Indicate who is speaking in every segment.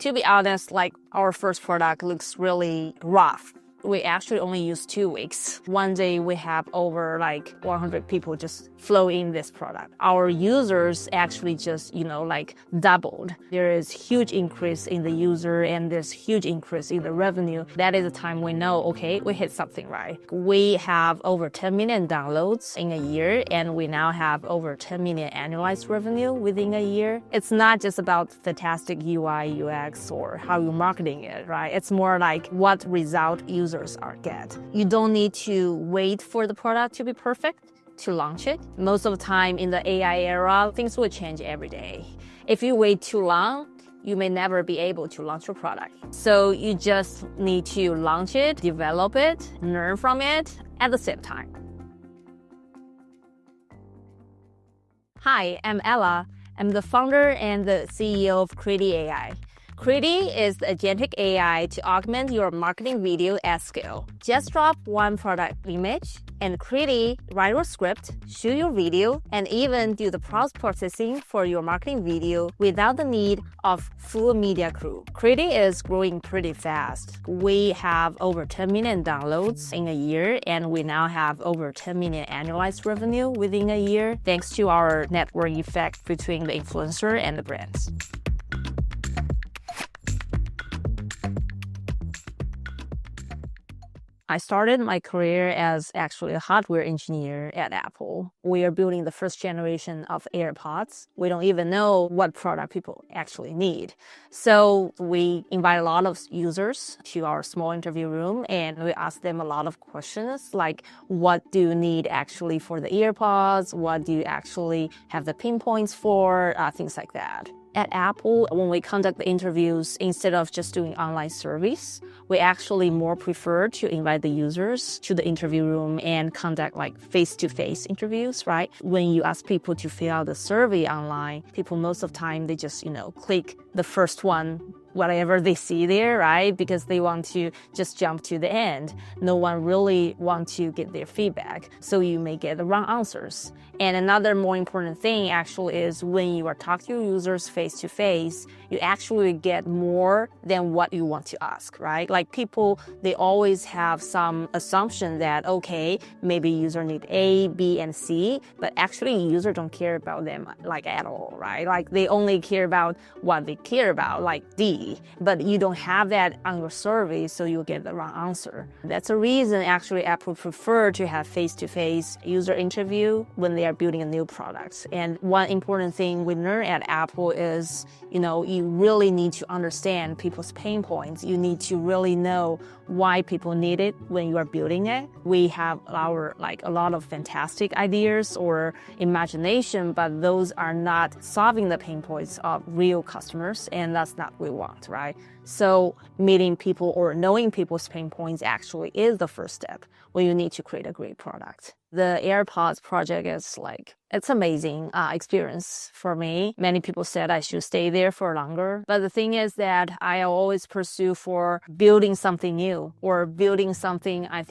Speaker 1: To be honest, like our first product looks really rough. We actually only use 2 weeks. One day we have over like 100 people just flow in this product. Our users actually just, like doubled. There is huge increase in the user and there's huge increase in the revenue. That is the time we know, okay, we hit something right. We have over 10 million downloads in a year and we now have over 10 million annualized revenue within a year. It's not just about fantastic UI, UX or how you're marketing it, right? It's more like what result users are get. You don't need to wait for the product to be perfect to launch it. Most of the time in the AI era, things will change every day. If you wait too long, you may never be able to launch your product. So you just need to launch it, develop it, learn from it at the same time. Hi, I'm Ella. I'm the founder and the CEO of Creati AI. Creati is the agentic AI to augment your marketing video at scale. Just drop one product image and Creati write your script, shoot your video, and even do the post-processing for your marketing video without the need of full media crew. Creati is growing pretty fast. We have over 10 million downloads in a year, and we now have over 10 million annualized revenue within a year, thanks to our network effect between the influencer and the brands. I started my career as actually a hardware engineer at Apple. We are building the first generation of AirPods. We don't even know what product people actually need. So we invite a lot of users to our small interview room and we ask them a lot of questions like, what do you need actually for the AirPods? What do you actually have the pinpoints for? Things like that. At Apple, when we conduct the interviews, instead of just doing online service, we actually more prefer to invite the users to the interview room and conduct like face-to-face interviews, right? When you ask people to fill out the survey online, people most of the time, they just, click the first one, whatever they see there, right? Because they want to just jump to the end. No one really wants to get their feedback. So you may get the wrong answers. And another more important thing actually is when you are talking to users face to face, you actually get more than what you want to ask, right? Like people, they always have some assumption that, okay, maybe user need A, B, and C, but actually user don't care about them like at all, right? Like they only care about what they care about, like D, but you don't have that on your survey, so you'll get the wrong answer. That's a reason actually Apple prefer to have face-to-face user interview when they are building a new product. And one important thing we learn at Apple is, you really need to understand people's pain points. You need to really know why people need it when you are building it. We have a lot of fantastic ideas or imagination, but those are not solving the pain points of real customers, and that's not what we want, right? So meeting people or knowing people's pain points actually is the first step when you need to create a great product. The AirPods project is it's amazing experience for me. Many people said I should stay there for longer. But the thing is that I always pursue for building something new or building something I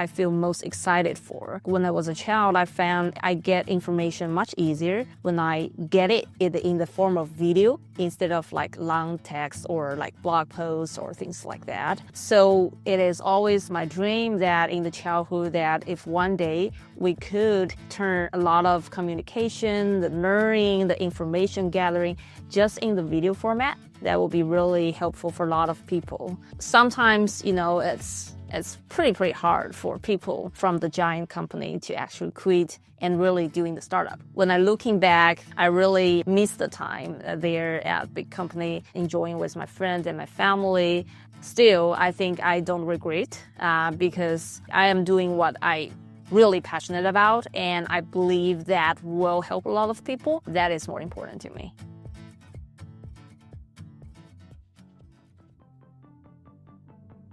Speaker 1: feel most excited for. When I was a child, I found I get information much easier when I get it in the form of video instead of long text or blog posts or things like that. So it is always my dream that in the childhood that if one day we could turn a lot of communication, the learning, the information gathering just in the video format, that will be really helpful for a lot of people. Sometimes, it's pretty hard for people from the giant company to actually quit and really doing the startup. When I'm looking back, I really miss the time there at big company, enjoying with my friends and my family. Still, I think I don't regret because I am doing what I really passionate about, and I believe that will help a lot of people. That is more important to me.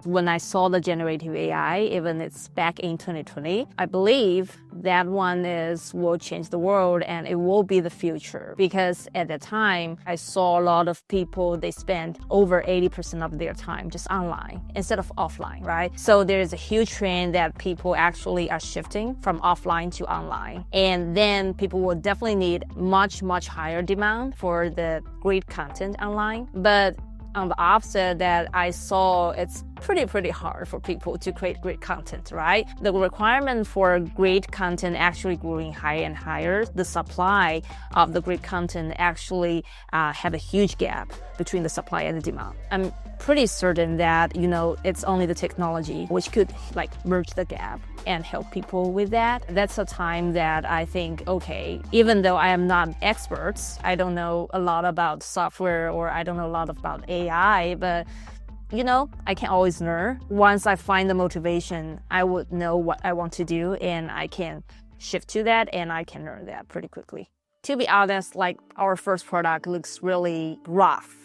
Speaker 1: When I saw the generative AI, even it's back in 2020, I believe that one will change the world and it will be the future. Because at the time, I saw a lot of people, they spend over 80% of their time just online instead of offline, right? So there is a huge trend that people actually are shifting from offline to online. And then people will definitely need much higher demand for the great content online. But on the opposite that I saw it's pretty hard for people to create great content, right? The requirement for great content actually growing higher and higher. The supply of the great content actually have a huge gap between the supply and the demand. I'm pretty certain that, it's only the technology which could merge the gap and help people with that. That's a time that I think, okay, even though I am not experts, I don't know a lot about software or I don't know a lot about AI, but I can always learn. Once I find the motivation, I would know what I want to do and I can shift to that and I can learn that pretty quickly. To be honest, our first product looks really rough.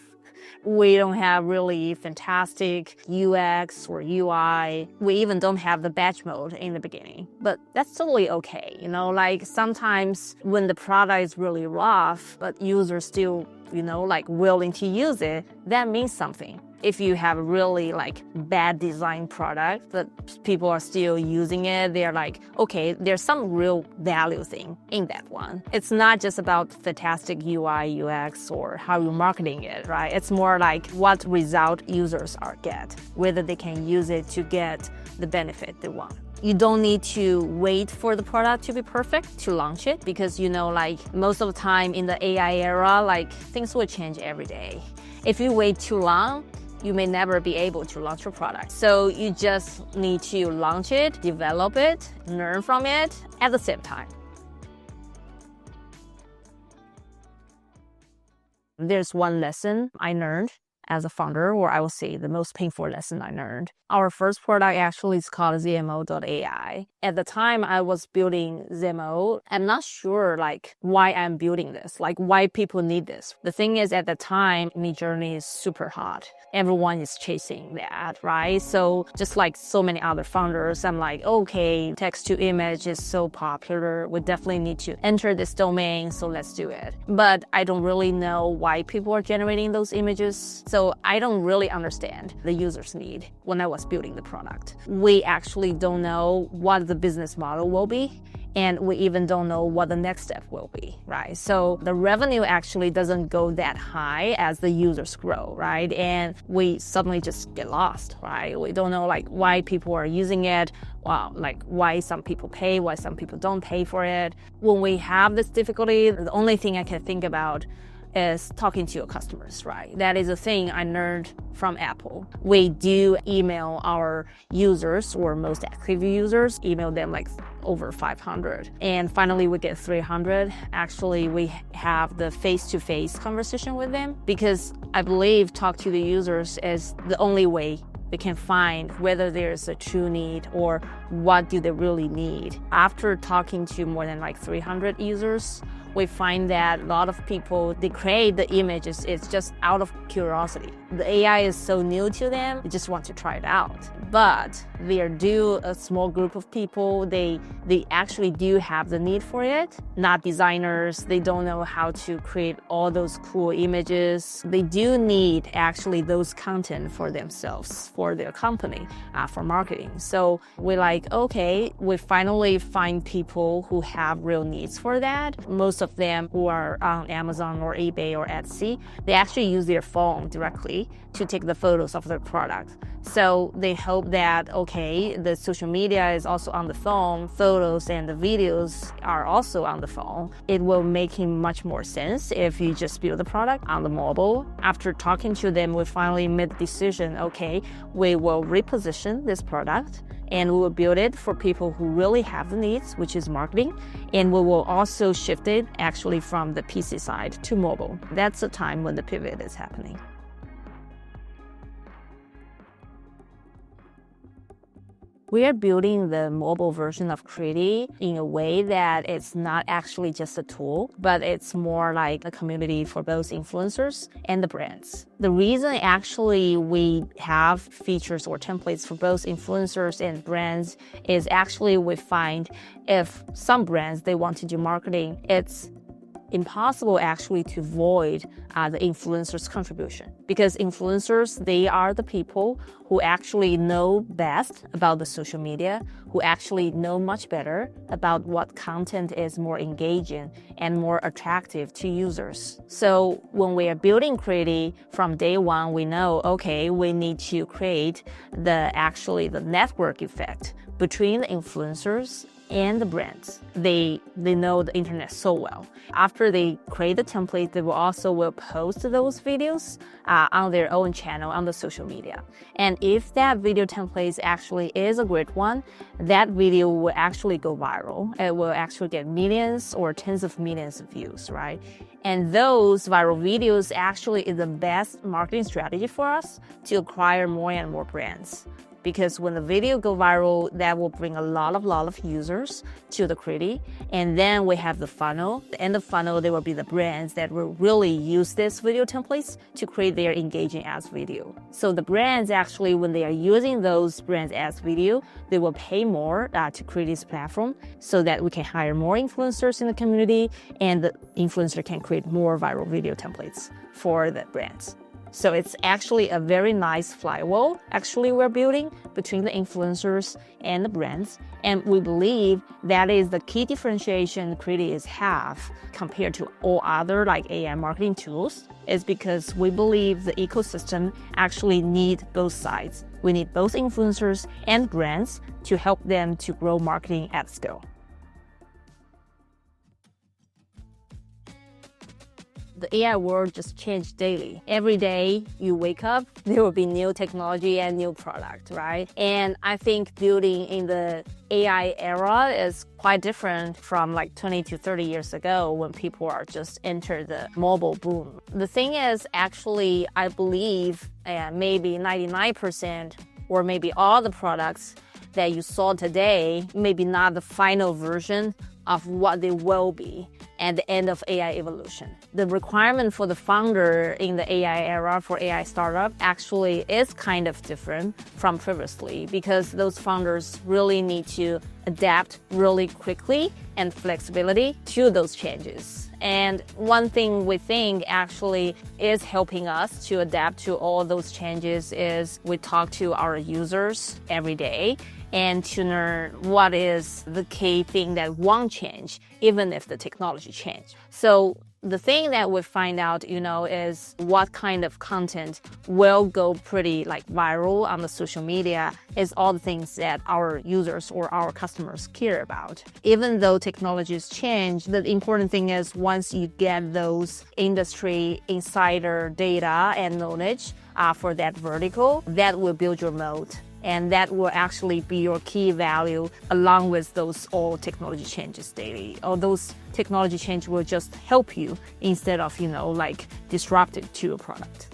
Speaker 1: We don't have really fantastic UX or UI. We even don't have the batch mode in the beginning, but that's totally okay. Sometimes when the product is really rough, but users still, willing to use it, that means something. If you have a really bad design product, but people are still using it, they're okay, there's some real value thing in that one. It's not just about fantastic UI, UX, or how you're marketing it, right? It's more what result users get, whether they can use it to get the benefit they want. You don't need to wait for the product to be perfect to launch it because, most of the time in the AI era, things will change every day. If you wait too long, you may never be able to launch your product. So you just need to launch it, develop it, learn from it at the same time. There's one lesson I learned as a founder, or I will say the most painful lesson I learned. Our first product actually is called ZMO.ai. At the time I was building ZMO, I'm not sure why I'm building this, why people need this. The thing is at the time, Midjourney is super hot. Everyone is chasing that, right? So just like so many other founders, I'm okay, text to image is so popular. We definitely need to enter this domain, so let's do it. But I don't really know why people are generating those images. So I don't really understand the user's need when I was building the product. We actually don't know what the business model will be. And we even don't know what the next step will be, right? So the revenue actually doesn't go that high as the users grow, right? And we suddenly just get lost, right? We don't know why people are using it, why some people pay, why some people don't pay for it. When we have this difficulty, the only thing I can think about is talking to your customers, right? That is a thing I learned from Apple. We do email our users or most active users, email them over 500. And finally we get 300. Actually, we have the face-to-face conversation with them because I believe talk to the users is the only way we can find whether there's a true need or what do they really need. After talking to more than 300 users, we find that a lot of people, they create the images, it's just out of curiosity. The AI is so new to them, they just want to try it out. But there do a small group of people, they actually do have the need for it. Not designers, they don't know how to create all those cool images. They do need actually those content for themselves, for their company, for marketing. So we're okay, we finally find people who have real needs for that. Most of them who are on Amazon or eBay or Etsy, they actually use their phone directly to take the photos of their product. So they hope that, okay, the social media is also on the phone, photos and the videos are also on the phone. It will make much more sense if you just build the product on the mobile. After talking to them, we finally made the decision, okay, we will reposition this product and we will build it for people who really have the needs, which is marketing. And we will also shift it actually from the PC side to mobile. That's the time when the pivot is happening. We are building the mobile version of Creati in a way that it's not actually just a tool, but it's more like a community for both influencers and the brands. The reason actually we have features or templates for both influencers and brands is actually we find if some brands, they want to do marketing, it's impossible actually to avoid the influencers' contribution, because influencers, they are the people who actually know best about the social media, who actually know much better about what content is more engaging and more attractive to users. So when we are building Creati, from day one, we know, okay, we need to create the network effect between the influencers and the brands. They know the internet so well. After they create the template, they will post those videos on their own channel on the social media. And if that video template actually is a great one, that video will actually go viral. It will actually get millions or tens of millions of views, right? And those viral videos actually is the best marketing strategy for us to acquire more and more brands. Because when the video go viral, that will bring a lot of users to the Creati. And then we have the funnel. The end of funnel, there will be the brands that will really use this video templates to create their engaging ads video. So the brands actually, when they are using those brands ads video, they will pay more to Creati's platform so that we can hire more influencers in the community, and the influencer can create more viral video templates for the brands. So it's actually a very nice flywheel we're building between the influencers and the brands. And we believe that is the key differentiation Creati have compared to all other AI marketing tools, is because we believe the ecosystem actually need both sides. We need both influencers and brands to help them to grow marketing at scale. The AI world just changed daily. Every day you wake up, there will be new technology and new product, right? And I think building in the AI era is quite different from 20 to 30 years ago when people are just entered the mobile boom. The thing is, actually, I believe maybe 99% or maybe all the products that you saw today, maybe not the final version of what they will be at the end of AI evolution. The requirement for the founder in the AI era for AI startup actually is kind of different from previously, because those founders really need to adapt really quickly and flexibility to those changes. And one thing we think actually is helping us to adapt to all those changes is we talk to our users every day and to learn what is the key thing that won't change, even if the technology change. So the thing that we find out, is what kind of content will go pretty viral on the social media is all the things that our users or our customers care about. Even though technologies change, the important thing is once you get those industry insider data and knowledge for that vertical, that will build your moat. And that will actually be your key value along with those all technology changes daily. All those technology changes will just help you instead of, disruptive to your product.